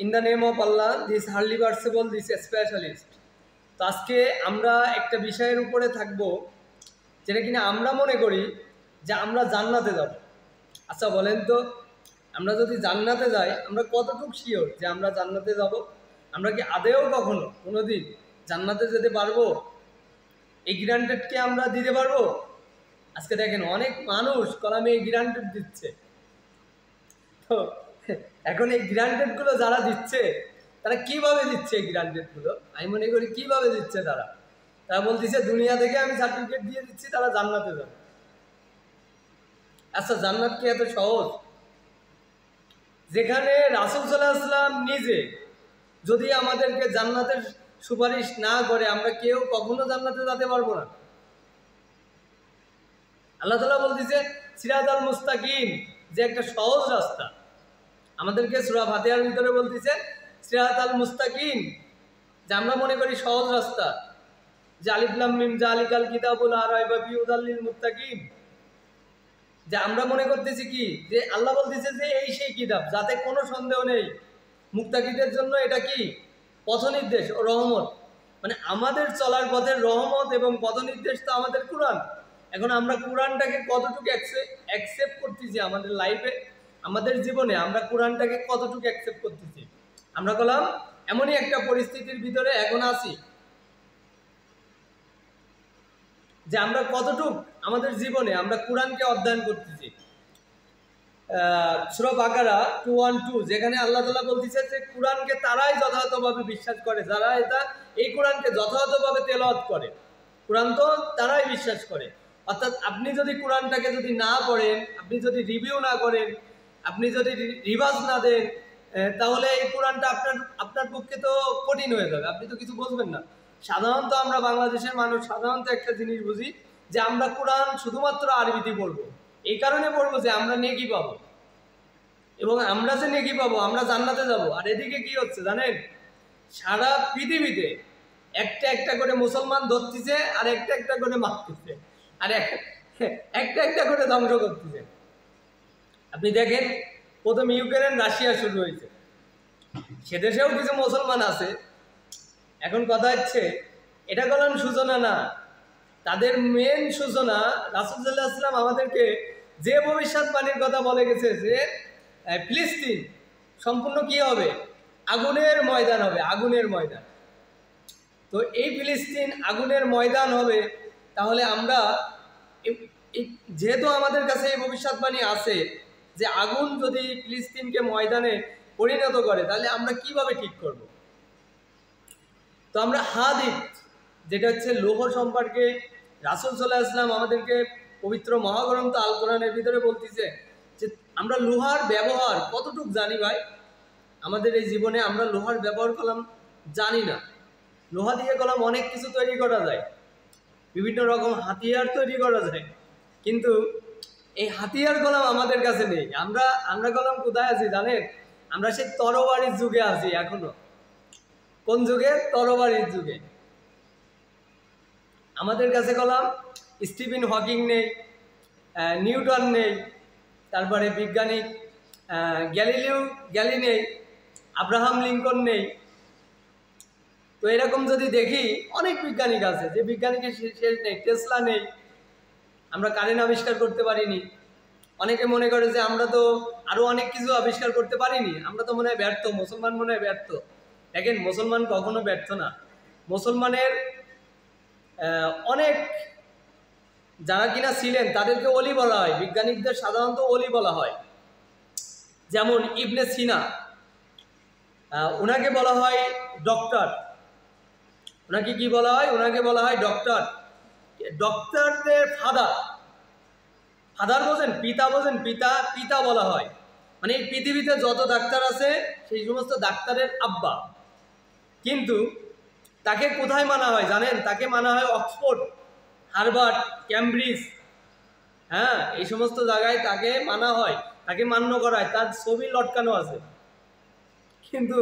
In the name of Allah, this highly versatile, this specialist. তো আজকে আমরা একটা বিষয়ের উপরে থাকবো যেটা কিনা আমরা মনে করি যে আমরা জান্নাতে যাব। আচ্ছা বলেন তো, আমরা যদি জান্নাতে যাই আমরা কতটুকু শিওর যে আমরা জান্নাতে যাব? আমরা কি আদেও কখনো কোনোদিন জান্নাতে যেতে পারবো? এই গ্যারান্টেড কি আমরা দিতে পারবো? আজকে দেখেন অনেক মানুষ কলামে এই গ্যারান্টেড দিচ্ছে। তো এখন এই গ্যারান্টেডগুলো যারা দিচ্ছে তারা কিভাবে দিচ্ছে এই গ্যারান্টেডগুলো? আমি মনে করি কিভাবে দিচ্ছে তারা বলতেছে দুনিয়া থেকে আমি সার্টিফিকেট দিয়ে দিচ্ছি তারা জান্নাতে যাবে। আচ্ছা জান্নাত কি এত সহজ? যেখানে রাসূল সাল্লাল্লাহু আলাইহি ওয়াসাল্লাম নিজে যদি আমাদেরকে জান্নাতের সুপারিশ না করে আমরা কেউ কখনো জান্নাতে যেতে পারবো না। আল্লাহ তাআলা বলতেছে সিরাতাল মুস্তাকিম, যে একটা সহজ রাস্তা। আমাদেরকে সূরা ফাতিহার ভিতরে বলতেছে সিরাতাল মুস্তাকিম, যে আমরা মনে করি সহজ রাস্তা, যে আলিফ লাম মিম যালিকাল কিতাবুল লা রাইবা ফিহি হুদাল লিল মুত্তাকিন, যে আমরা মনে করতেছি কি যে আল্লাহ বলতেছে যে এই সেই কিতাব যাতে কোনো সন্দেহ নেই, মুত্তাকিদের জন্য এটা কি পথ নির্দেশ ও রহমত। মানে আমাদের চলার পথের রহমত এবং পথ নির্দেশ তো আমাদের কোরআন। এখন আমরা কোরআনটাকে কতটুকু অ্যাকসেপ্ট করতেছি আমাদের লাইফে, আমাদের জীবনে আমরা কোরআনটাকে কতটুকু অ্যাকসেপ্ট করতেছি? আমরা বললাম এমনই একটা পরিস্থিতির ভিতরে এখন আছি যে আমরা কতটুক আমাদের জীবনে আমরা কোরআনকে অধ্যয়ন করতেছি। সূরা বাকারা 212, যেখানে আল্লাহ তাআলা বলতেছে যে কোরআনকে তারাই যথাযথভাবে বিশ্বাস করে যারা এই কোরআনকে যথাযথভাবে তেলাওয়াত করে। কোরআন তো তারাই বিশ্বাস করে। অর্থাৎ আপনি যদি কোরআনটাকে যদি না পড়েন, আপনি যদি রিভিউ না করেন, আপনি যদি রিভাইজ না দেন, তাহলে এই কোরআনটা আপনার পক্ষে তো কঠিন হয়ে যাবে, আপনি তো কিছু বুঝবেন না। সাধারণত আমরা বাংলাদেশের মানুষ সাধারণত একটা জিনিস বুঝি যে আমরা কোরআন শুধুমাত্র আরবিতে পড়বো। এই কারণে পড়বো যে আমরা নেকি পাবো, এবং আমরা যে নেকি পাবো আমরা জান্নাতে যাব। আর এদিকে কি হচ্ছে জানেন, সারা পৃথিবীতে একটা একটা করে মুসলমান ধরতেছে আর একটা একটা করে মারতেছে আর একটা একটা করে ধ্বংস করতেছে। আপনি দেখেন প্রথম ইউক্রেন রাশিয়া শুরু হয়েছে, সে দেশেও কিছু মুসলমান আছে। এখন কথা হচ্ছে এটা বললাম সূচনা না, তাদের মেন সূচনা রাসূল সাল্লাল্লাহু আলাইহি ওয়াসাল্লাম আমাদেরকে যে ভবিষ্যৎবাণীর কথা বলে গেছে যে ফিলিস্তিন সম্পূর্ণ কি হবে, আগুনের ময়দান হবে, আগুনের ময়দান। তো এই ফিলিস্তিন আগুনের ময়দান হবে, তাহলে আমরা যেহেতু আমাদের কাছে এই ভবিষ্যৎবাণী আছে যে আগুন যদি ফিলিস্তিনকে ময়দানে পরিণত করে তাহলে আমরা কিভাবে ঠিক করব? তো আমরা হাদিস, যেটা হচ্ছে লৌহ সম্পর্কে রাসূল সাল্লাল্লাহু আলাইহি ওয়াসাল্লাম আমাদেরকে পবিত্র মহাগ্রন্থ আল কোরআনের ভিতরে বলতেছে যে আমরা লোহার ব্যবহার কতটুকু জানি ভাই? আমাদের এই জীবনে আমরা লোহার ব্যবহার করলাম জানি না। লোহা দিয়ে কলম অনেক কিছু তৈরি করা যায়, বিভিন্ন রকম হাতিয়ার তৈরি করা যায়, কিন্তু এই হাতিয়ার কলম আমাদের কাছে নেই। আমরা কলম কোথায় আছি জানেন? আমরা সেই তরবারির যুগে আছি এখনো। কোন যুগে? তরবারির যুগে। আমাদের কাছে কলম স্টিফেন হকিং নেই, নিউটন নেই, তারপরে বিজ্ঞানী গ্যালিলিও নেই, আব্রাহাম লিঙ্কন নেই। তো এরকম যদি দেখি অনেক বিজ্ঞানিক আছে, যে বিজ্ঞানীকে শেষ নেই। টেসলা নেই, আমরা কারেন্ট আবিষ্কার করতে পারিনি। অনেকে মনে করে যে আমরা তো আরো অনেক কিছু আবিষ্কার করতে পারিনি, আমরা তো মনে হয় ব্যর্থ, মুসলমান মনে হয় ব্যর্থ। দেখেন মুসলমান কখনো ব্যর্থ না। মুসলমানের অনেক যারা কিনা ছিলেন তাদেরকে ওলি বলা হয়, বিজ্ঞানিকদের সাধারণত ওলি বলা হয়। যেমন ইবনে সিনা, ওনাকে বলা হয় ডক্টর। ওনাকে কি বলা হয়? ওনাকে বলা হয় ডক্টর। ডক্টরদের ফাদার বোঝেন, পিতা বোঝেন, পিতা বলা হয়। মানে এই পৃথিবীতে যত ডাক্তার আছে সেই সমস্ত ডাক্তারের আব্বা। কিন্তু তাকে কোথায় মানা হয় জানেন? তাকে মানা হয় অক্সফোর্ড, হার্ভার্ড, ক্যামব্রিজ, হ্যাঁ, এই সমস্ত জায়গায় তাকে মানা হয়, তাকে মান্য করা হয়, তার ছবি লটকানো আছে। কিন্তু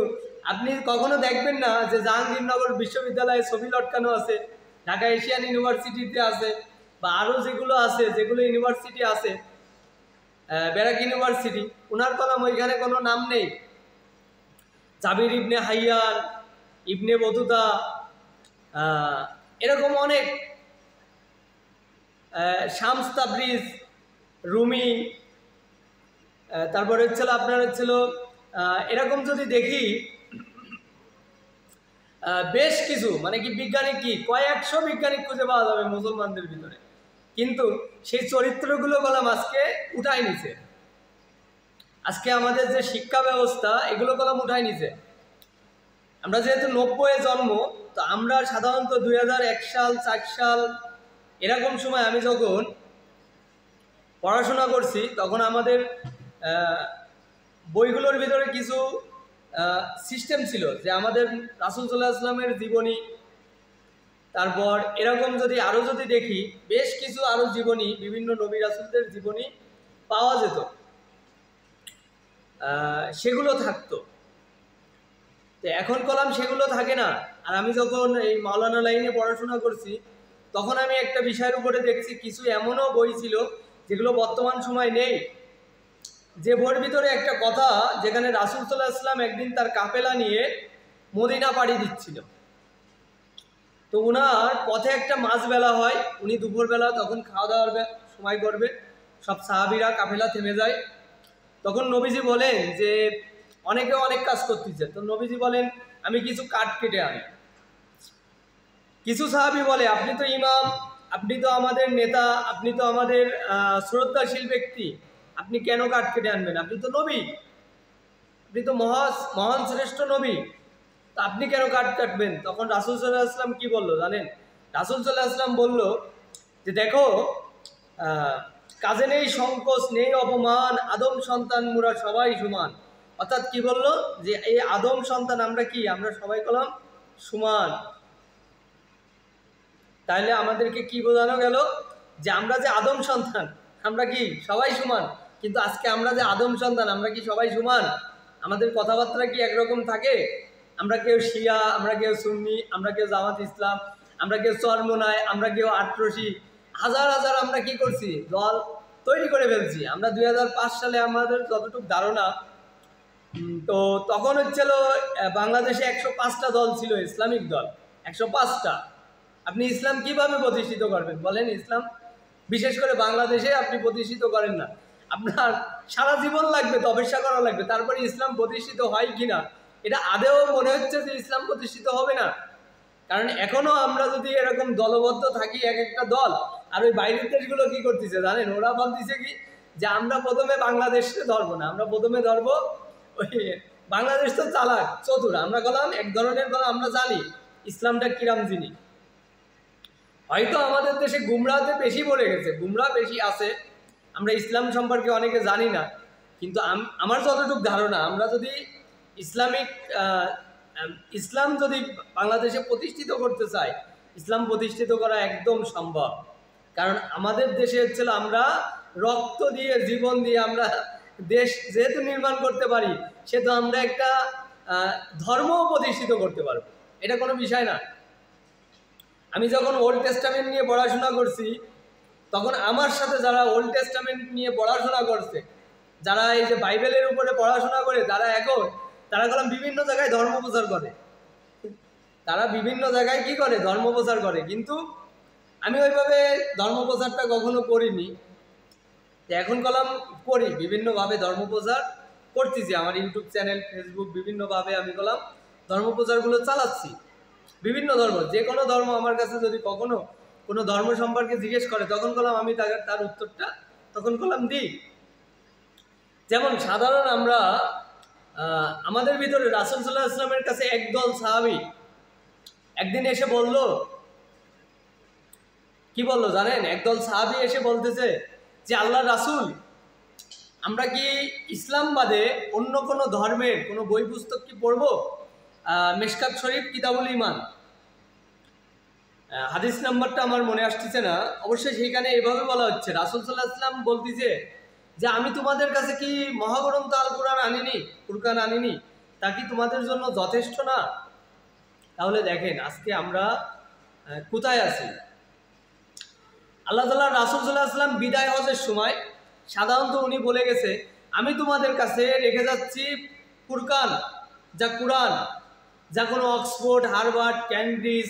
আপনি কখনো দেখবেন না যে জাহাঙ্গীরনগর বিশ্ববিদ্যালয়ে ছবি লটকানো আছে, ঢাকা এশিয়ান ইউনিভার্সিটিতে আছে, বা আরও যেগুলো আছে, যেগুলো ইউনিভার্সিটি আছে, ব্যারাক ইউনিভার্সিটি, ওনার কলম ওইখানে কোনো নাম নেই। জাবির ইবনে হাইয়ান, ইবনে বতুতা, এরকম অনেক, শামস তাবরিজ, রুমি, তারপরে হচ্ছিল আপনার হচ্ছিল এরকম যদি দেখি বেশ কিছু, মানে কি বিজ্ঞানী কি কয়েকশো বিজ্ঞানী খুঁজে পাওয়া যাবে মুসলমানদের ভিতরে, কিন্তু সেই চরিত্রগুলো কলাম আজকে উঠাই নিছে। আজকে আমাদের যে শিক্ষা ব্যবস্থা এগুলো কলাম উঠাই নিছে। আমরা যেহেতু 90-এ জন্ম, তো আমরা সাধারণত 2001 সাল 4 সাল এরকম সময় আমি যখন পড়াশোনা করছি, তখন আমাদের বইগুলোর ভিতরে কিছু সিস্টেম ছিল যে আমাদের রাসূল সাল্লাল্লাহু আলাইহি ওয়াসাল্লামের জীবনী, তারপর এরকম যদি আরও যদি দেখি বেশ কিছু আরও জীবনী, বিভিন্ন নবী রাসূলদের জীবনী পাওয়া যেত, সেগুলো থাকতো। তো এখন কলাম সেগুলো থাকে না। আর আমি যখন এই মাওলানা লাইনে পড়াশোনা করছি, তখন আমি একটা বিষয়ের উপরে দেখছি কিছু এমনও বই ছিল যেগুলো বর্তমান সময় নেই। যে বইয়ের ভিতরে একটা কথা, যেখানে রাসূল সাল্লাল্লাহু আলাইহি ওয়াসাল্লাম একদিন তার কাফেলা নিয়ে মদিনা পাড়ি দিচ্ছিল, তো উনার পথে একটা মাঝবেলা হয়, উনি দুপুরবেলা তখন খাওয়া দাওয়ার সময় করবে, সব সাহাবীরা কাফেলা থেমে যায়। তখন নবীজি বলেন যে অনেকে অনেক কাজ করতেছে, তো নবীজি বলেন আমি কিছু কাঠ কেটে আনি। কিছু সাহাবী বলে আপনি তো ইমাম, আপনি তো আমাদের নেতা, আপনি তো আমাদের শ্রদ্ধাশীল ব্যক্তি, আপনি কেন কাঠ কেটে আনবেন? আপনি তো নবী, আপনি তো মহান শ্রেষ্ঠ নবী, তো আপনি কেন কাঠ কাটবেন? তখন রাসূল সাল্লাল্লাহু আলাইহি ওয়াসাল্লাম কি বললো জানেন? রাসূল সাল্লাল্লাহু আলাইহি ওয়াসাল্লাম বলল যে দেখো, কাজে নেই সংকোচ, নেই অপমান, আদম সন্তান মুরা সবাই সমান। অর্থাৎ কি বললো যে এই আদম সন্তান আমরা কি, আমরা সবাই কলাম সমান। তাহলে আমাদেরকে কি বোঝানো গেল? যে আমরা যে আদম সন্তান আমরা কি সবাই সমান, কিন্তু আজকে আমরা যে আদম সন্তান আমরা কি সবাই সমান? আমাদের কথাবার্তা কি একরকম থাকে? আমরা কেউ শিয়া, আমরা কেউ সুন্নি, আমরা কেউ জামাত ইসলাম, আমরা কেউ চরমোনাই, আমরা কেউ আটরশি, হাজার হাজার আমরা কি করছি দল তৈরি করে ফেলছি। আমরা 2005 সালে আমাদের যতটুকু ধারণা, তো তখন হচ্ছিল বাংলাদেশে 105টা দল ছিল, ইসলামিক দল 105টা। আপনি ইসলাম কিভাবে প্রতিষ্ঠিত করবেন বলেন? ইসলাম বিশেষ করে বাংলাদেশে আপনি প্রতিষ্ঠিত করেন না, আপনার সারা জীবন লাগবে, তপস্যা করা লাগবে, তারপরে ইসলাম প্রতিষ্ঠিত হয় কিনা এটা আদেও মনে হচ্ছে যে ইসলাম প্রতিষ্ঠিত হবে না। কারণ এখনো আমরা যদি এরকম দলবদ্ধ থাকি এক একটা দল, আর ওই বাইরের দেশগুলো কি করতেছে জানেন? ওরা বলতেছে কি যে আমরা প্রথমে বাংলাদেশকে ধরবো না, আমরা প্রথমে ধরবো ওই বাংলাদেশ তো চালাক চতুর, আমরা বললাম এক ধরনের বলা, আমরা জানি ইসলামটা কিরাম জিনিস। হয়তো আমাদের দেশে গুমরাহতে বেশি পড়ে গেছে, গুমরাহ বেশি আছে, আমরা ইসলাম সম্পর্কে অনেকে জানি না। কিন্তু আমার যতটুকু ধারণা, আমরা যদি ইসলাম যদি বাংলাদেশে প্রতিষ্ঠিত করতে চাই, ইসলাম প্রতিষ্ঠিত করা একদম সম্ভব। কারণ আমাদের দেশে হচ্ছিল আমরা রক্ত দিয়ে জীবন দিয়ে আমরা দেশ যেহেতু নির্মাণ করতে পারি, সেহেতু আমরা একটা ধর্মও প্রতিষ্ঠিত করতে পারবো, এটা কোনো বিষয় না। আমি যখন ওল্ড টেস্টামেন্ট নিয়ে পড়াশোনা করছি, তখন আমার সাথে যারা ওল্ড টেস্টামেন্ট নিয়ে পড়াশোনা করছে, যারা এই যে বাইবেলের উপরে পড়াশোনা করে, তারা কলম বিভিন্ন জায়গায় ধর্ম প্রচার করে, তারা বিভিন্ন জায়গায় কি করে ধর্ম প্রচার করে। কিন্তু আমি ওইভাবে ধর্ম প্রচারটা কখনো করিনি। এখন কলম করি, বিভিন্নভাবে ধর্ম প্রচার করতেছি, আমার ইউটিউব চ্যানেল, ফেসবুক, বিভিন্নভাবে আমি কলম ধর্ম প্রচারগুলো চালাচ্ছি। বিভিন্ন ধর্ম, যে কোনো ধর্ম আমার কাছে যদি কখনো কোনো ধর্ম সম্পর্কে জিজ্ঞেস করে, তখন কলম আমি তার উত্তরটা তখন কলম দিই। যেমন সাধারণ আমরা আমাদের ভিতরে রাসূল সাল্লাল্লাহু আলাইহি ওয়াসাল্লামের কাছে একদল সাহাবী একদিন এসে বলল, কি বললো জানেন? একদল সাহাবী এসে বলতেছে যে আল্লাহ রাসূল, আমরা কি ইসলাম বাদে অন্য কোনো ধর্মের কোনো বই পুস্তক কি পড়বো? মিশকাত শরীফ কিতাবুল ঈমান, হাদিস নাম্বারটা আমার মনে আসতেছে না, অবশ্যই সেখানে এভাবে বলা হচ্ছে, রাসূল সাল্লাল্লাহু আলাইহি ওয়াসাল্লাম বলতেছে যে আমি তোমাদের কাছে কি মহাগ্রন্থ আল কুরআন আনিনি, ফুরকান আনিনি, তা কি তোমাদের জন্য যথেষ্ট না? তাহলে দেখেন আজকে আমরা কোথায় আছি। আল্লাহ তাআলা রাসূল সাল্লাল্লাহু আলাইহি ওয়াসাল্লাম বিদায় হজের সময় সাধারণত উনি বলে গেছে, আমি তোমাদের কাছে রেখে যাচ্ছি ফুরকান, যা কোরআন, যা কোনো অক্সফোর্ড, হার্ভার্ড, ক্যামব্রিজ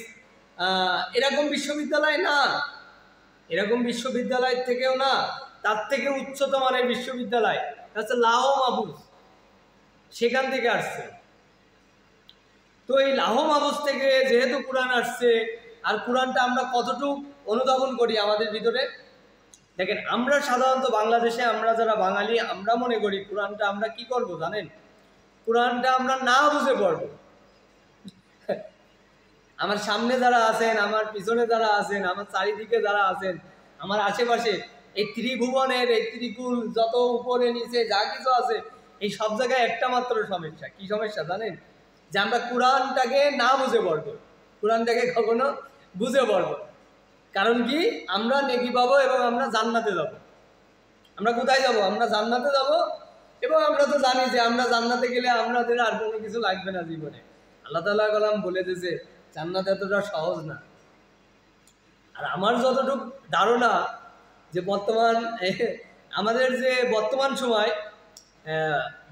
এরকম বিশ্ববিদ্যালয় না, এরকম বিশ্ববিদ্যালয় থেকেও না, তার থেকে উচ্চতম মানের বিশ্ববিদ্যালয় হচ্ছে লাহো মাহফুজ, সেখান থেকে আসছে। তো এই লাহো মাহফুজ থেকে যেহেতু কোরআন আসছে, আর কোরআনটা আমরা কতটুকু অনুধাবন করি আমাদের ভিতরে, দেখেন আমরা সাধারণত বাংলাদেশে আমরা যারা বাঙালি আমরা মনে করি কোরআনটা আমরা কি করব জানেন, কোরআনটা আমরা না বুঝে পড়ব। আমার সামনে যারা আছেন, আমার পিছনে যারা আছেন, আমার চারিদিকে যারা আছেন, আমার আশেপাশে এই ত্রিভুবনের এই ত্রিকুল যত উপরে নিচে যা কিছু আছে, এই সব জায়গায় একটা মাত্র সমস্যা। কি সমস্যা জানেন? যে আমরা কোরআনটাকে না বুঝে পড়বো, কোরআনটাকে কখনো বুঝে পড়বো। কারণ কি, আমরা নেকি পাবো এবং আমরা জান্নাতে যাব। আমরা কোথায় যাব? আমরা জান্নাতে যাব। এবং আমরা তো জানি যে আমরা জান্নাতে গেলে আমাদের আর কোনো কিছু লাগবে না জীবনে। আল্লাহ তাআলা কালাম বলে দিয়েছে জান্নাত এতটা সহজ না। আর আমার যতটুকু ধারণা যে আমাদের যে বর্তমান সময়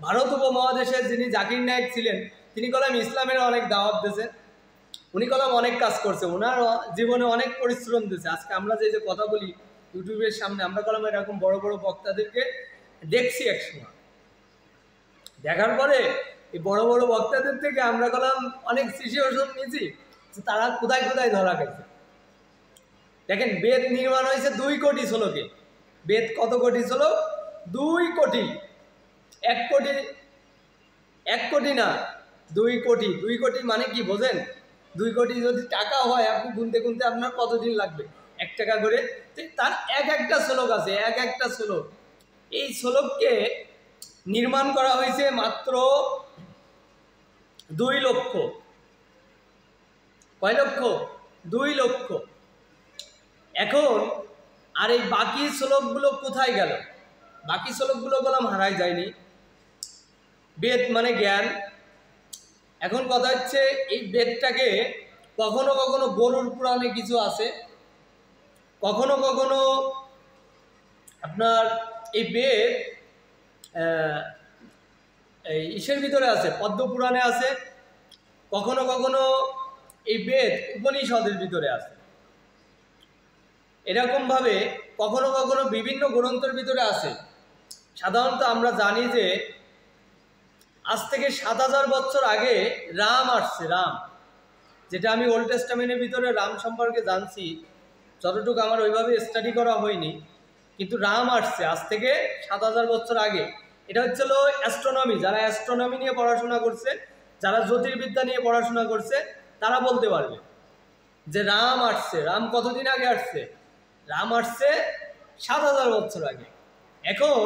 ভারত উপমহাদেশের যিনি জাকির নায়েক ছিলেন, তিনি কলাম ইসলামের অনেক দাওয়াত দিয়েছেন, উনি কলাম অনেক কাজ করছে, ওনার জীবনে অনেক পরিশ্রম দিয়েছে। আজকে আমরা যে কথা বলি ইউটিউবের সামনে, আমরা কলাম এরকম বড় বড় বক্তাদেরকে দেখছি একসময়, দেখার পরে এই বড় বড় বক্তাদের থেকে আমরা কলাম অনেক সিচুয়েশন নিয়েছি যে তারা কোথায় কোথায় ধরা গেছে। দেখেন বেদ নির্মাণ হয়েছে 2 কোটি শ্লোকে। বেদ কত কোটি শ্লোক? 2 কোটি। 1 কোটি, 1 কোটি না, 2 কোটি। 2 কোটি মানে কি বোঝেন? 2 কোটি যদি টাকা হয়, আপনি গুনতে গুনতে আপনার কতদিন লাগবে? 1 টাকা করে। তার এক একটা শ্লোক আছে, এক একটা শ্লোক। এই শ্লোককে নির্মাণ করা হয়েছে মাত্র 2 লক্ষ। কয় লক্ষ? 2 লক্ষ। এখন আর এই বাকি শ্লোকগুলো কোথায় গেল? বাকি শ্লোকগুলো বললাম হারাই যায়নি। বেদ মানে জ্ঞান। এখন কথা হচ্ছে এই বেদটাকে কখনো কখনো গরুর পুরাণে কিছু আছে, কখনো কখনো আপনার এই বেদ এই ইসের ভিতরে আছে, পদ্ম পুরাণে আছে, কখনো কখনো এই বেদ উপনিষদের ভিতরে আছে। এরকমভাবে কখনো কখনো বিভিন্ন গ্রন্থের ভিতরে আছে। সাধারণত আমরা জানি যে আজ থেকে 7000 বছর আগে রাম আসছে। রাম, যেটা আমি ওল্ড টেস্টামেন্টের ভিতরে রাম সম্পর্কে জানছি, যতটুকু আমার ওইভাবে স্টাডি করা হয়নি, কিন্তু রাম আসছে আজ থেকে 7000 বছর আগে। এটা হচ্ছিল অ্যাস্ট্রোনমি। যারা অ্যাস্ট্রোনমি নিয়ে পড়াশোনা করছে, যারা জ্যোতির্বিদ্যা নিয়ে পড়াশোনা করছে, তারা বলতে পারবে যে রাম আসছে। রাম কতদিন আগে আসছে? রাম আসছে 7000 বছর আগে। এখন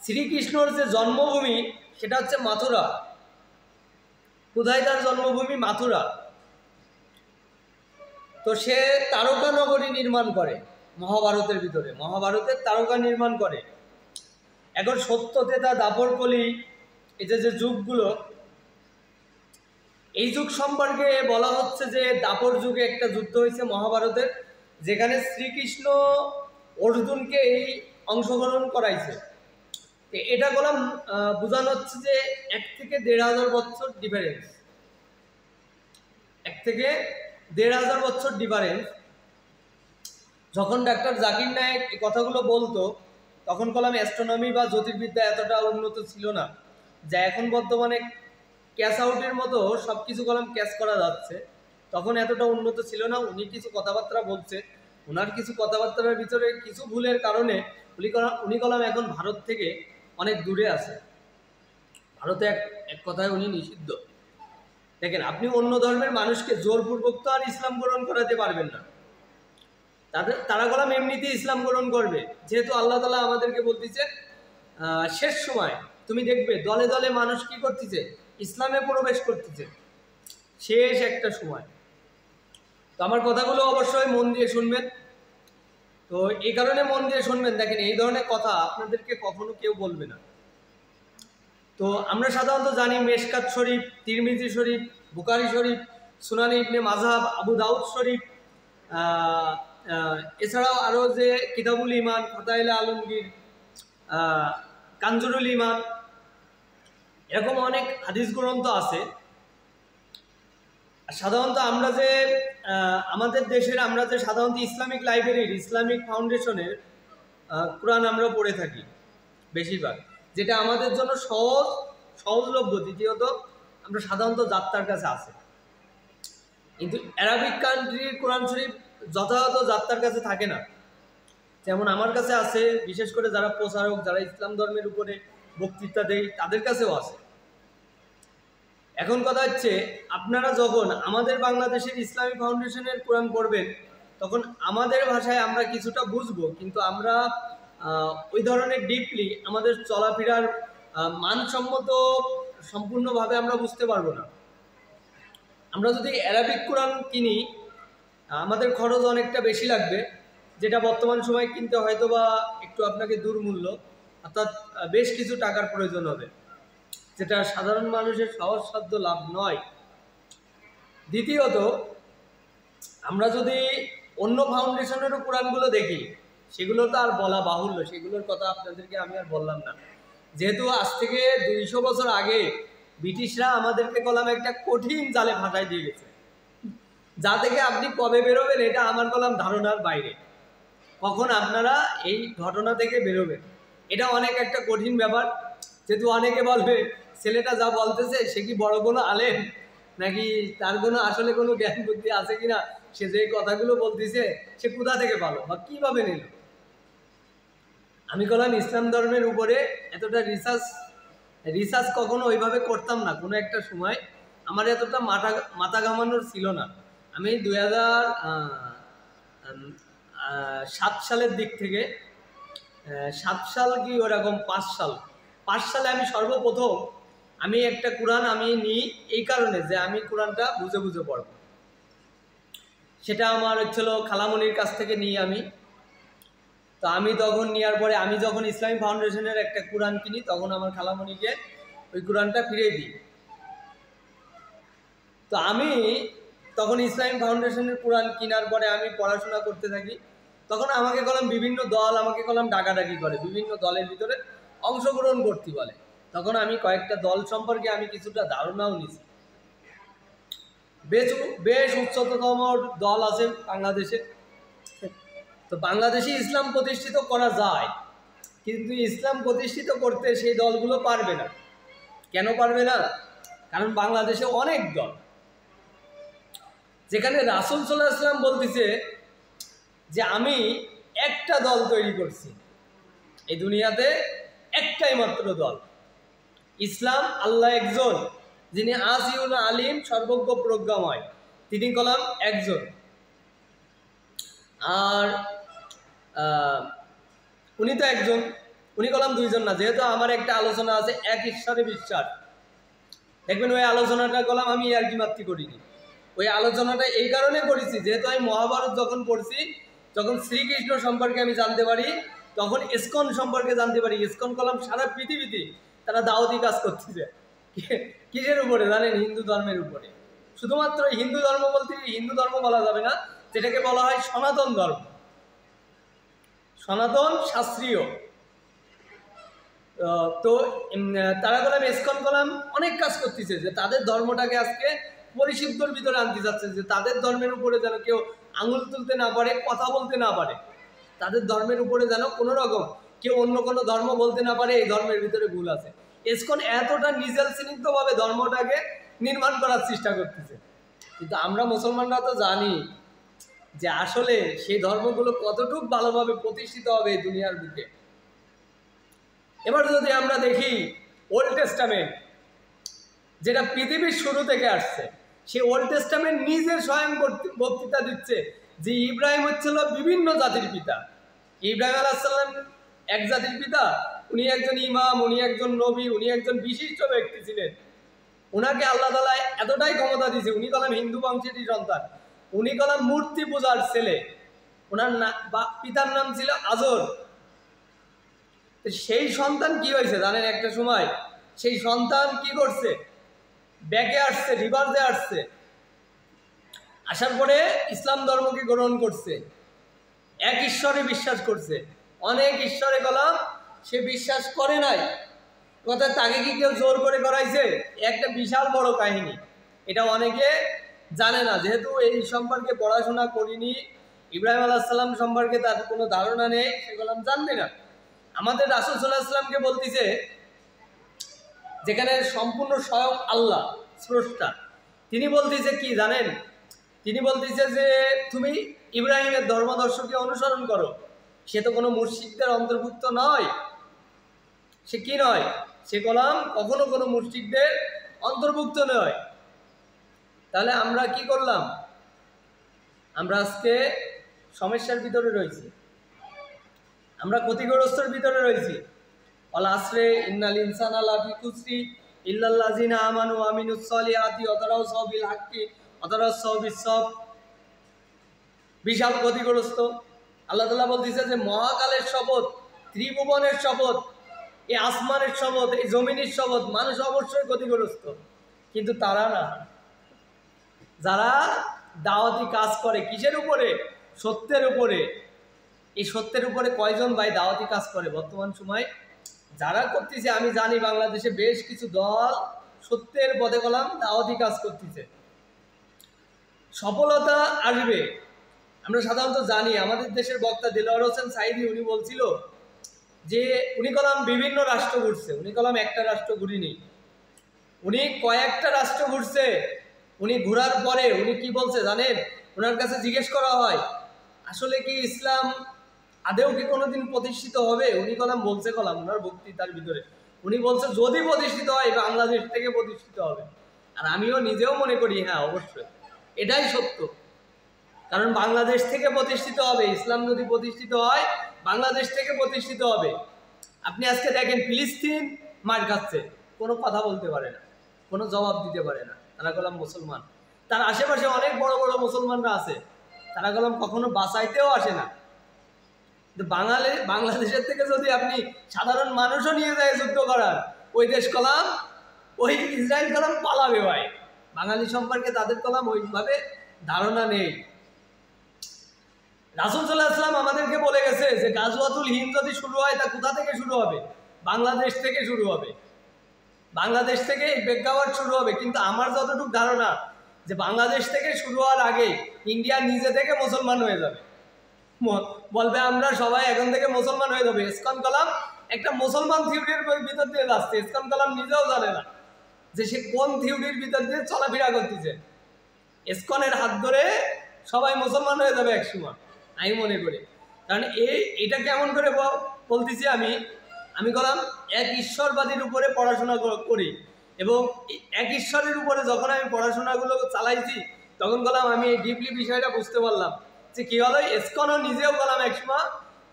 শ্রীকৃষ্ণর যে জন্মভূমি সেটা হচ্ছে মাথুরা। কোথায় তার জন্মভূমি? মাথুরা। তো সে তারকা নগরী নির্মাণ করে মহাভারতের ভিতরে, মহাভারতের তারকা নির্মাণ করে। এখন সত্য, তেতা, দাপর, কলি, এই যে যুগগুলো, এই যুগ সম্পর্কে বলা হচ্ছে যে দাপর যুগে একটা যুদ্ধ হয়েছে মহাভারতের, যেখানে শ্রীকৃষ্ণ অর্জুনকে এই অংশগ্রহণ করাইছে। এটা বললাম বোঝানো হচ্ছে যে 1 থেকে 1500 বছর ডিফারেন্স। 1 থেকে 1500 বছর ডিফারেন্স। যখন ডাক্তার জাকির নায়েক এই কথাগুলো বলতো, তখন কলাম অ্যাস্ট্রোনমি বা জ্যোতির্বিদ্যা এতটা উন্নত ছিল না, যা এখন বর্তমানে ক্যাশ আউটের মতো সব কিছু কলাম ক্যাশ করা যাচ্ছে। তখন এতটা উন্নত ছিল না। উনি কিছু কথাবার্তা বলছে, ওনার কিছু কথাবার্তার ভিতরে কিছু ভুলের কারণে উনি কলাম এখন ভারত থেকে অনেক দূরে আছে। ভারতে এক কথায় উনি নিষিদ্ধ। দেখেন, আপনি অন্য ধর্মের মানুষকে জোরপূর্বক তো আর ইসলাম গ্রহণ করাতে পারবেন না। তারা কলাম এমনিতেই ইসলাম গ্রহণ করবে, যেহেতু আল্লাহ তাআলা আমাদেরকে বলতেছে শেষ সময় তুমি দেখবে দলে দলে মানুষ কি করতেছে? ইসলামে প্রবেশ করতেছে। শেষ একটা সময়। তো আমার কথাগুলো অবশ্যই মন দিয়ে শুনবেন। তো এই কারণে মন দিয়ে শুনবেন, দেখেন এই ধরনের কথা আপনাদেরকে কখনো কেউ বলবে না। তো আমরা সাধারণত জানি মেশকাত শরীফ, তিরমিজি শরীফ, বুখারী শরীফ, সুনানে ইবনে মাযহাব, আবু দাউদ শরীফ, এছাড়াও আরও যে কিতাবুল ইমান, ফাতাইল আলমগীর, কানজুরুল ইমান, এরকম অনেক হাদিস গ্রন্থ আছে। সাধারণত আমরা যে আমাদের দেশের আমরা যে সাধারণত ইসলামিক লাইব্রেরির ইসলামিক ফাউন্ডেশনের কোরআন আমরা পড়ে থাকি বেশিরভাগ, যেটা আমাদের জন্য সহজলভ্য। দ্বিতীয়ত আমরা সাধারণত যাত্রার কাছে আছে, কিন্তু অ্যারাবিক কান্ট্রির কোরআন শরীফ যথাযথ যাত্রার কাছে থাকে না। যেমন আমার কাছে আছে, বিশেষ করে যারা প্রচারক, যারা ইসলাম ধর্মের উপরে বক্তৃতা দেয়, তাদের কাছেও আছে। এখন কথা হচ্ছে, আপনারা যখন আমাদের বাংলাদেশের ইসলামী ফাউন্ডেশনের কোরআন পড়বেন, তখন আমাদের ভাষায় আমরা কিছুটা বুঝবো, কিন্তু আমরা ওই ধরনের ডিপলি আমাদের চলাফেরার মানসম্মত সম্পূর্ণভাবে আমরা বুঝতে পারবো না। আমরা যদি অ্যারাবিক কোরআন কিনি, আমাদের খরচ অনেকটা বেশি লাগবে, যেটা বর্তমান সময়ে কিনতে হয়তো বা একটু আপনাকে দুর্মূল্য, অর্থাৎ বেশ কিছু টাকার প্রয়োজন হবে, যেটা সাধারণ মানুষের সহজসাধ্য লাভ নয়। দ্বিতীয়ত, আমরা যদি অন্য ফাউন্ডেশনেরও কোরআনগুলো দেখি, সেগুলো তো আর বলা বাহুল্য, সেগুলোর কথা আপনাদেরকে আমি আর বললাম না। যেহেতু আজ থেকে 200 বছর আগে ব্রিটিশরা আমাদেরকে কলাম একটা কঠিন জালে ফাঁসাই দিয়ে গেছে, যা থেকে আপনি কবে বেরোবেন এটা আমার কলাম ধারণার বাইরে। কখন আপনারা এই ঘটনা থেকে বেরোবেন, এটা অনেক একটা কঠিন ব্যাপার। যেহেতু অনেকে বলবে, ছেলেটা যা বলতেছে সে কি বড় কোনো আলেম, নাকি তার কোনো আসলে কোনো জ্ঞান বুদ্ধি আছে কিনা, সে যে কথাগুলো বলতেছে সে কোথা থেকে পালো বা কীভাবে নিল। আমি কলাম ইসলাম ধর্মের উপরে এতটা রিসার্চ কখনো ওইভাবে করতাম না। কোনো একটা সময় আমার এতটা মাথা ঘামানোর ছিল না। আমি 2007 সালের দিক থেকে, 7 সাল কি ওরকম 5 সালে আমি সর্বপ্রথম আমি একটা কোরআন আমি নিই, এই কারণে যে আমি কোরআনটা বুঝে বুঝে পড়ব। সেটা আমার হচ্ছিল খালামনির কাছ থেকে নিই আমি। তো আমি তখন নেওয়ার পরে আমি যখন ইসলামী ফাউন্ডেশনের একটা কোরআন কিনি, তখন আমার খালামনিকে ওই কোরআনটা ফিরিয়ে দিই। তো আমি তখন ইসলামী ফাউন্ডেশনের কোরআন কেনার পরে আমি পড়াশোনা করতে থাকি। তখন আমাকে কলম বিভিন্ন দল আমাকে কলম ডাকাডাকি করে, বিভিন্ন দলের ভিতরে অংশগ্রহণ করতে বলে। তখন আমি কয়েকটা দল সম্পর্কে আমি কিছুটা ধারণাও নিছি। বেশ উচ্চতম দল আছে বাংলাদেশে। তো বাংলাদেশে ইসলাম প্রতিষ্ঠিত করা যায়, কিন্তু ইসলাম প্রতিষ্ঠিত করতে সেই দলগুলো পারবে না। কেন পারবে না? কারণ বাংলাদেশে অনেক দল, যেখানে রাসূল সাল্লাল্লাহু আলাইহি ওয়াসাল্লাম বলতেছে যে আমি একটা দল তৈরি করছি, এই দুনিয়াতে একটাই মাত্র দল, ইসলাম, আল্লাহ একজন, যিনি আসিউল আলিম, সর্বজ্ঞ প্রজ্ঞাময়, তিনি কলাম একজন। আর উনি তো একজন, উনি কলাম দুইজন না। যেহেতু আমার একটা আলোচনা আছে এক ঈশ্বরে বিশ্বাস, দেখবেন ওই আলোচনাটা কলাম আমি আর কি মাত্রি করিনি। ওই আলোচনাটা এই কারণে করেছি, যেহেতু আমি মহাভারত যখন পড়ছি, যখন শ্রীকৃষ্ণ সম্পর্কে আমি জানতে পারি, তখন ইসকন সম্পর্কে জানতে পারি। ইসকন কলাম সারা পৃথিবীতে তারা দাওয়াতি কাজ করতেছে। কিসের উপরে জানেন? হিন্দু ধর্মের উপরে। শুধুমাত্র হিন্দু ধর্ম বলতে হিন্দু ধর্ম বলা যাবে না, যেটাকে বলা হয় সনাতন ধর্ম, সনাতন শাস্ত্রীয়। তো তারা কলাম ইসকন কলাম অনেক কাজ করতেছে, যে তাদের ধর্মটাকে আজকে পরিশুদ্ধর ভিতরে আনতে যাচ্ছে, যে তাদের ধর্মের উপরে যেন কেউ আঙুল তুলতে না পারে, কথা বলতে না পারে, তাদের ধর্মের উপরে যেন কোনো রকম কেউ অন্য কোনো ধর্ম বলতে না পারে, এই ধর্মের ভিতরে ভুল আছে। ইসকন এতটা নিজের স্নিগ্ধভাবে ধর্মটাকে নির্মাণ করার চেষ্টা করতেছে, কিন্তু আমরা মুসলমানরা তো জানি যে আসলে সেই ধর্মগুলো কতটুকু ভালোভাবে প্রতিষ্ঠিত হবে এই দুনিয়ার বুকে। এবার যদি আমরা দেখি ওল্ড টেস্টামেন্ট, যেটা পৃথিবীর শুরু থেকে আসছে, সেই ওল্ড টেস্টামেন্ট নিজে স্বয়ং বক্তৃতা দিচ্ছে যে ইব্রাহিম হচ্ছিল বিভিন্ন জাতির পিতা। ইব্রাহিম আলাইহিস সালাম এক জাতির পিতা, উনি একজন ইমাম, উনি একজন নবী, উনি একজন বিশিষ্ট ব্যক্তি ছিলেন। ওনাকে আল্লাহ তাআলা এতটাই ক্ষমতা দিয়েছে, উনি কলাম হিন্দু বংশেরই সন্তান, উনি কলাম মূর্তি পূজার ছেলে। ওনার পিতার নাম ছিল আজর। সেই সন্তান কি হয়েছে জানেন? একটা সময় সেই সন্তান কি করছে? ব্যাকে আসছে, রিভার্সে আসছে, আসার পরে ইসলাম ধর্মকে গ্রহণ করছে, এক ঈশ্বরে বিশ্বাস করছে। অনেক ঈশ্বরে গলাম সে বিশ্বাস করে নাই, কথা তাকে কি কেউ জোর করে করাইছে? একটা বিশাল বড় কাহিনী, এটা অনেকে জানে না, যেহেতু এই সম্পর্কে পড়াশোনা করিনি, ইব্রাহিম আলাইহিস সালাম সম্পর্কে তার কোনো ধারণা নেই, সেগুলো জানবে না। আমাদের রাসূল সাল্লাল্লাহু আলাইহি ওয়াসাল্লামকে বলতেছে, যেখানে সম্পূর্ণ স্বয়ং আল্লাহ স্রষ্টা, তিনি বলতেছে কি জানেন? তিনি বলতেছে যে তুমি ইব্রাহিমের ধর্মদর্শকে অনুসরণ করো। সে তো কোনো মুশরিকদের অন্তর্ভুক্ত নয়। সে কি নয়? সে কখনো কোনো মুশরিকদের অন্তর্ভুক্ত নয়। তাহলে আমরা কি করলাম? আমরা আজকে সমস্যার ভিতরে রয়েছি, আমরা ক্ষতিগ্রস্তর ভিতরে রয়েছি। আল আসরে ইন্নাল ইনসানা লাফি খুসরি ইল্লাল্লাযিনা আমানু ওয়া আমিলুস সলিহাতি ওয়া তাওয়াসাউ বিল হাক্কি ওয়া তাওয়াসাউ বিস সবর। বিশাল ক্ষতিগ্রস্ত। আল্লাহ তাআলা বলতেছে যে মহাকালের শপথ, ত্রিভুবনের শপথ, এই আসমানের শপথ, এই জমিনের শপথ, মানুষ অবশ্যই ক্ষতিগ্রস্ত। কিন্তু তারা না, যারা দাওয়াতি কাজ করে কিসের উপরে? সত্যের উপরে। এই সত্যের উপরে কয়জন ভাই দাওয়াতি কাজ করে বর্তমান সময়? যারা করতেছে, আমি জানি বাংলাদেশে বেশ কিছু দল সত্যের পথে দাওয়াতি কাজ করতেছে। সফলতা আসবে আমরা সাধারণত জানি। আমাদের দেশের বক্তা দিলওয়ার হোসেন সাঈদী উনি বলছিল যে উনি বিভিন্ন রাষ্ট্র ঘুরছে, উনি একটা রাষ্ট্র ঘুরিনি, উনি কয়েকটা রাষ্ট্র ঘুরছে। উনি ঘোরার পরে উনি কি বলছে জানেন? ওনার কাছে জিজ্ঞেস করা হয় আসলে কি ইসলাম আদেও কি কোনোদিন প্রতিষ্ঠিত হবে? উনি বলছে ওনার বক্তৃতার ভিতরে উনি বলছে যদি প্রতিষ্ঠিত হয় বাংলাদেশ থেকে প্রতিষ্ঠিত হবে। আর আমিও নিজেও মনে করি হ্যাঁ, অবশ্যই এটাই সত্য। কারণ বাংলাদেশ থেকে প্রতিষ্ঠিত হবে, ইসলাম যদি প্রতিষ্ঠিত হয় বাংলাদেশ থেকে প্রতিষ্ঠিত হবে। আপনি আজকে দেখেন ফিলিস্তিন মার খাচ্ছে, কোনো কথা বলতে পারে না, কোনো জবাব দিতে পারে না। তারা মুসলমান, তার আশেপাশে অনেক বড় বড় মুসলমানরা আছে, তারা কখনো বাঁচাইতেও আসে না। বাংলাদেশের থেকে যদি আপনি সাধারণ মানুষও নিয়ে যায় যুদ্ধ করার, ওই দেশ ওই ইসরায়েল পালাবে ভাই। বাঙালি সম্পর্কে তাদের ওইভাবে ধারণা নেই। রাসূল সাল্লাল্লাহু আলাইহি ওয়াসাল্লাম আমাদেরকে বলে গেছে যে গাজওয়াতুল হিন্দ যদি শুরু হয় তা কোথা থেকে শুরু হবে? বাংলাদেশ থেকে শুরু হবে, বাংলাদেশ থেকে এই প্রেক্ষাপট শুরু হবে। কিন্তু আমার যতটুকু ধারণা যে বাংলাদেশ থেকে শুরু হওয়ার আগে ইন্ডিয়া নিজে থেকে মুসলমান হয়ে যাবে, বলবে আমরা সবাই এখন থেকে মুসলমান হয়ে যাবে। ইসকন একটা মুসলমান থিওরির ভিতর দিয়ে যাচ্ছে। ইসকন নিজেও জানে না যে সে কোন থিওরির ভিতর দিয়ে চলাফেরা করতেছে। ইসকনের হাত ধরে সবাই মুসলমান হয়ে যাবে একসময়, আমি মনে করি। কারণ এটা কেমন করে বলতেছি আমি এক ঈশ্বরবাদীর উপরে পড়াশোনা করি, এবং এক ঈশ্বরের উপরে যখন আমি পড়াশোনাগুলো চালাইছি তখন আমি এই ডিপলি বিষয়টা বুঝতে পারলাম যে কি হলো, ইসকনও নিজেও একসময়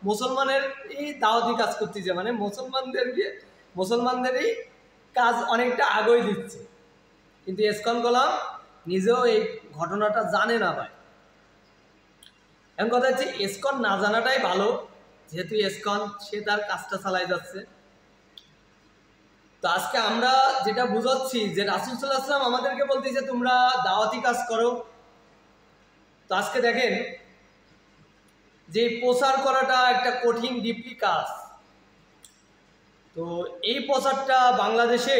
মুসলমানের এই দাওয়াতি কাজ করতেছে, মানে মুসলমানদেরই কাজ অনেকটা আগেই দিচ্ছে। কিন্তু ইসকন নিজেও এই ঘটনাটা জানে না ভাই। এখন কথা হচ্ছে ইসকন না জানাটাই ভালো, যেহেতু ইসকন সে তার কাজটা চালাই যাচ্ছে। তো আজকে আমরা যেটা বুঝাচ্ছি যে রাসূল সাল্লাল্লাহু আলাইহি ওয়াসাল্লাম আমাদেরকে বলতেছে তোমরা দাওয়াতি কাজ করো। তো আজকে দেখেন যে প্রচার করাটা একটা কঠিন ডিপলি কাজ। তো এই প্রচারটা বাংলাদেশে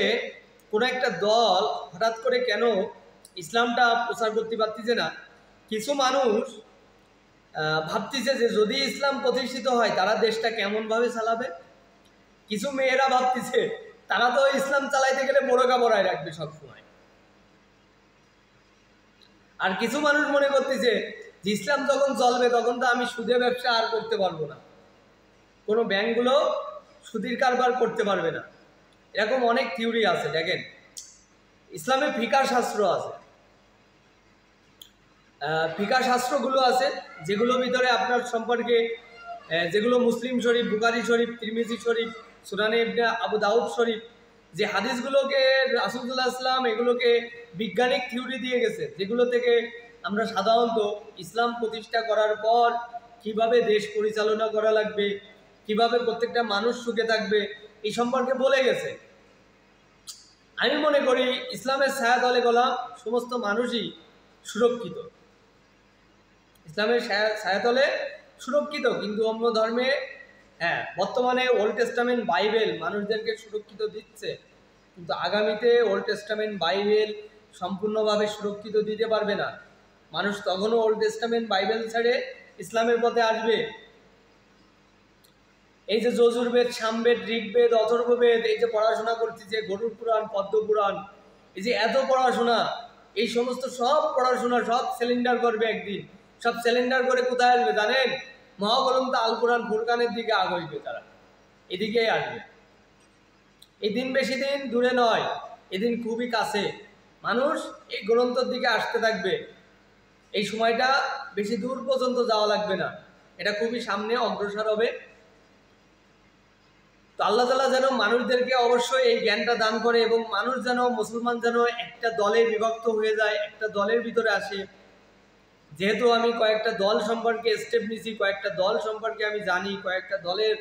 কোনো একটা দল হঠাৎ করে কেন ইসলামটা প্রচার করতে পারতেছে না? কিছু মানুষ ভাবতেছে যে যদি ইসলাম প্রতিষ্ঠিত হয় তারা দেশটা কেমনভাবে চালাবে। কিছু মেয়েরা ভাবতেছে তারা তো ইসলাম চালাইতে গেলে বোরকা পরায় রাখবে সবসময়। আর কিছু মানুষ মনে করতেছে যে ইসলাম যখন চলবে তখন তো আমি সুদে ব্যবসা আর করতে পারবো না, কোনো ব্যাংকগুলো সুদের কারবার করতে পারবে না। এরকম অনেক থিওরি আছে। দেখেন ইসলামে ফিকাহ শাস্ত্র আছে, ফিকাহ শাস্ত্রগুলো আছে যেগুলোর ভিতরে আপনার সম্পর্কে যেগুলো মুসলিম শরীফ, বুখারী শরীফ, তিরমিজি শরীফ, সুনানে ইবনে আবু দাউদ শরীফ, যে হাদিসগুলোকে রাসূল সাল্লাল্লাহু আলাইহি ওয়াসাল্লাম এগুলোকে বৈজ্ঞানিক থিওরি দিয়ে গেছে, যেগুলো থেকে আমরা সাধারণত ইসলাম প্রতিষ্ঠা করার পর কিভাবে দেশ পরিচালনা করা লাগবে, কিভাবে প্রত্যেকটা মানুষ সুখে থাকবে, এই সম্পর্কে বলে গেছে। আমি মনে করি ইসলামের ছায়াতলে সমস্ত মানুষই সুরক্ষিত, ইসলামের ছায়াতলে সুরক্ষিত। কিন্তু অন্য ধর্মে হ্যাঁ, বর্তমানে ওল্ড টেস্টামেন্ট বাইবেল মানুষদেরকে সুরক্ষিত দিচ্ছে, কিন্তু আগামীতে ওল্ড টেস্টামেন্ট বাইবেল সম্পূর্ণভাবে সুরক্ষিত দিতে পারবে না। মানুষ তখনও ওল্ড টেস্টামেন্ট বাইবেল ছেড়ে ইসলামের পথে আসবে। এই যে যজুর্বেদ, সামবেদ, ঋগ্বেদ, অথর্ববেদ, এই যে পড়াশোনা করছি, যে গরুড় পুরাণ, পদ্ম পুরাণ, এই যে এত পড়াশোনা, এই সমস্ত সব পড়াশোনা সব সিলিন্ডার করবে একদিন। সব সিলিন্ডার করে কোথায় আসবে জানেন? মহাগ্রন্থ আল কোরআন ফুরকানের দিকে আগাইবে, তারা এদিকেই আসবে। এই দিন বেশি দিন দূরে নয়, এদিন খুবই কাছে। মানুষ এই গ্রন্থের দিকে আসতে থাকবে। এই সময়টা বেশি দূর পর্যন্ত যাওয়া লাগবে না, এটা খুবই সামনে অগ্রসর হবে। তো আল্লাহ তাআলা যেন মানুষদেরকে অবশ্যই এই জ্ঞানটা দান করে, এবং মানুষ যেন, মুসলমান যেন একটা দলে বিভক্ত হয়ে যায়, একটা দলের ভিতরে আসে। যেহেতু আমি কয়েকটা দল সম্পর্কে স্টেপ নিছি, কয়েকটা দল সম্পর্কে আমি জানি, কয়েকটা দলের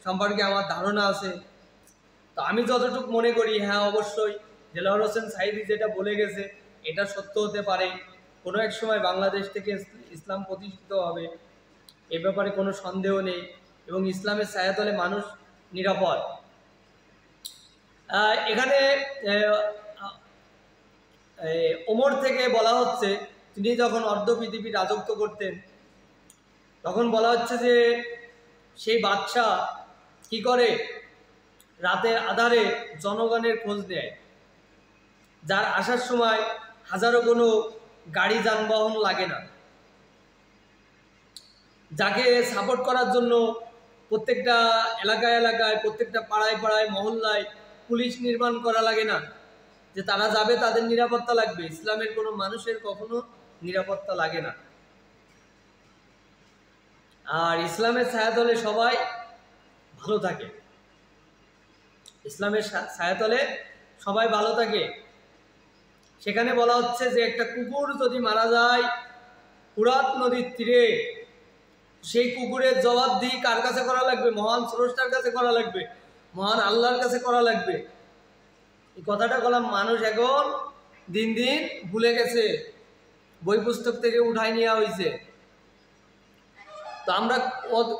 সম্পর্কে আমার ধারণা আছে, তো আমি যতটুকু মনে করি, হ্যাঁ অবশ্যই দেলোয়ার হোসেন সাঈদী যেটা বলে গেছে এটা সত্য হতে পারে। কোনো এক সময় বাংলাদেশ থেকে ইসলাম প্রতিষ্ঠিত হবে, এ ব্যাপারে কোনো সন্দেহ নেই, এবং ইসলামের ছায়াতলে মানুষ নিরাপদ। এখানে ওমর থেকে বলা হচ্ছে, তিনি যখন অর্ধ পৃথিবী রাজত্ব করতেন, তখন বলা হচ্ছে যে সেই বাদশা কি করে, রাতের আধারে জনগণের খোঁজ নেয়, যার আসার সময় হাজারো কোনো গাড়ি যানবাহন লাগে না, যাকে সাপোর্ট করার জন্য প্রত্যেকটা এলাকায় এলাকায়, প্রত্যেকটা পাড়ায় পাড়ায়, মহল্লায় পুলিশ নির্মাণ করা লাগে না, যে তারা যাবে তাদের নিরাপত্তা লাগবে। ইসলামের কোনো মানুষের কখনো নিরাপত্তা লাগে না। আর ইসলামের ছায়াতলে সবাই ভালো থাকে, ইসলামের ছায়াতলে সবাই ভালো থাকে। সেখানে বলা হচ্ছে যে একটা কুকুর যদি মারা যায় ফুরাত নদীর তীরে, সেই কুকুরের জবাবদিহি কার কাছে করা লাগবে? মহান স্রষ্টার কাছে করা লাগবে, মহান আল্লাহর কাছে করা লাগবে। এই কথাটা বললাম, মানুষ এখন দিন দিন ভুলে গেছে, বই পুস্তক থেকে উঠাই নেওয়া হয়েছে। তো আমরা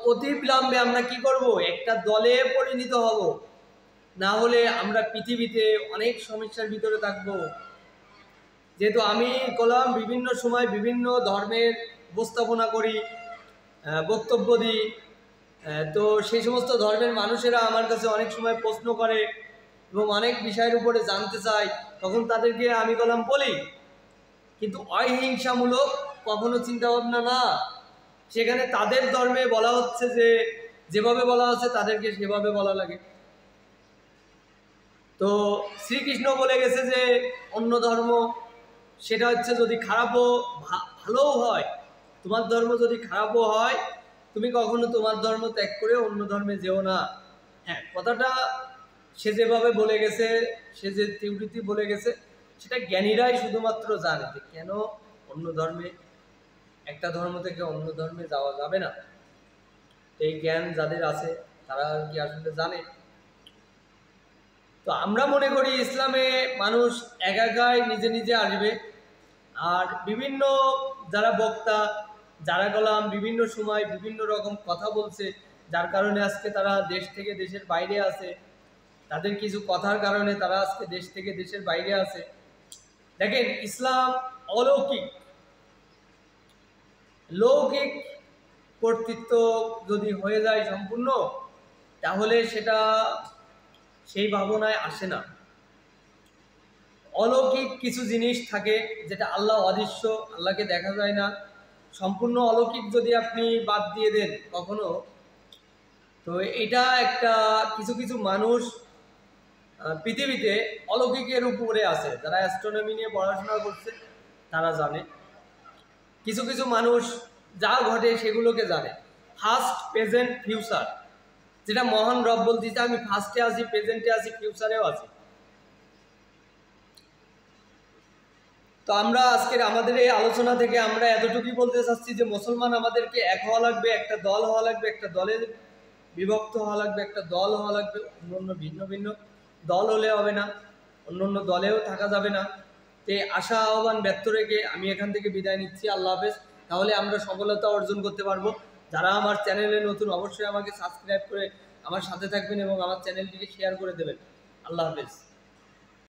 অতি বিলম্বে আমরা কি করব? একটা দলে পরিণত হব, না হলে আমরা পৃথিবীতে অনেক সমস্যার ভিতরে থাকব। যেহেতু আমি কলাম বিভিন্ন সময় বিভিন্ন ধর্মের উপস্থাপনা করি, বক্তব্য দিই, তো সেই সমস্ত ধর্মের মানুষেরা আমার কাছে অনেক সময় প্রশ্ন করে এবং অনেক বিষয়ের উপরে জানতে চায়, তখন তাদেরকে আমি কলাম বলি, কিন্তু অহিংসামূলক কখনো চিন্তা ভাবনা না। সেখানে তাদের ধর্মে বলা হচ্ছে যে যেভাবে বলা হচ্ছে তাদেরকে সেভাবে বলা লাগে। তো শ্রীকৃষ্ণ বলে গেছে যে অন্য ধর্ম, সেটা হচ্ছে যদি খারাপও ভালোও হয়, তোমার ধর্ম যদি খারাপও হয়, তুমি কখনো তোমার ধর্ম ত্যাগ করে অন্য ধর্মে যেও না। হ্যাঁ, কথাটা সে যেভাবে বলে গেছে, সে যে থিওরিটি বলে গেছে, সেটা জ্ঞানীরাই শুধুমাত্র জানে যে কেন অন্য ধর্মে, একটা ধর্ম থেকে অন্য ধর্মে যাওয়া যাবে না। এই জ্ঞান যাদের আছে তারা কি আসলে জানে। তো আমরা মনে করি ইসলামে মানুষ একাই নিজে নিজে আসবে, আর বিভিন্ন যারা বক্তা, যারা গলাম বিভিন্ন সময় বিভিন্ন রকম কথা বলছে, যার কারণে আজকে তারা দেশ থেকে দেশের বাইরে আছে, তাদের কিছু কথার কারণে তারা আজকে দেশ থেকে দেশের বাইরে আছে। দেখেন, ইসলাম অলৌকিক, লৌকিক কর্তৃত্ব যদি হয়ে যায় সম্পূর্ণ, তাহলে সেটা সেই ভাবনায় আসে না। অলৌকিক কিছু জিনিস থাকে যেটা আল্লাহ অদৃশ্য, আল্লাহকে দেখা যায় না। সম্পূর্ণ অলৌকিক যদি আপনি বাদ দিয়ে দেন কখনো, তো এটা একটা কিছু কিছু মানুষ পৃথিবীতে অলৌকিকের উপরে আছে, যারা অ্যাস্ট্রোনমি নিয়ে পড়াশোনা করছে তারা জানে। কিছু কিছু মানুষ যা ঘটে সেগুলোকে জানে, ফার্স্ট, প্রেজেন্ট, ফিউচার, যেটা মহান রব বলতেছে আমি ফার্স্টে আছি, প্রেজেন্টে আছি, ফিউচারেও আছি। তো আমরা আজকের আমাদের এই আলোচনা থেকে আমরা এতটুকুই বলতে চাচ্ছি যে মুসলমান আমাদেরকে এক হওয়া লাগবে, একটা দল হওয়া লাগবে, একটা দলের বিভক্ত হওয়া লাগবে, একটা দল হওয়া লাগবে। অন্য ভিন্ন ভিন্ন দল হলে হবে না, অন্য অন্য দলেও থাকা যাবে না। তো আশা আহ্বান ব্যর্থ রেখে আমি এখান থেকে বিদায় নিচ্ছি। আল্লাহ হাফেজ। তাহলে আমরা সফলতা অর্জন করতে পারবো। যারা আমার চ্যানেলে নতুন অবশ্যই আমাকে সাবস্ক্রাইব করে আমার সাথে থাকবেন এবং আমার চ্যানেলটিকে শেয়ার করে দেবেন। আল্লাহ হাফেজ।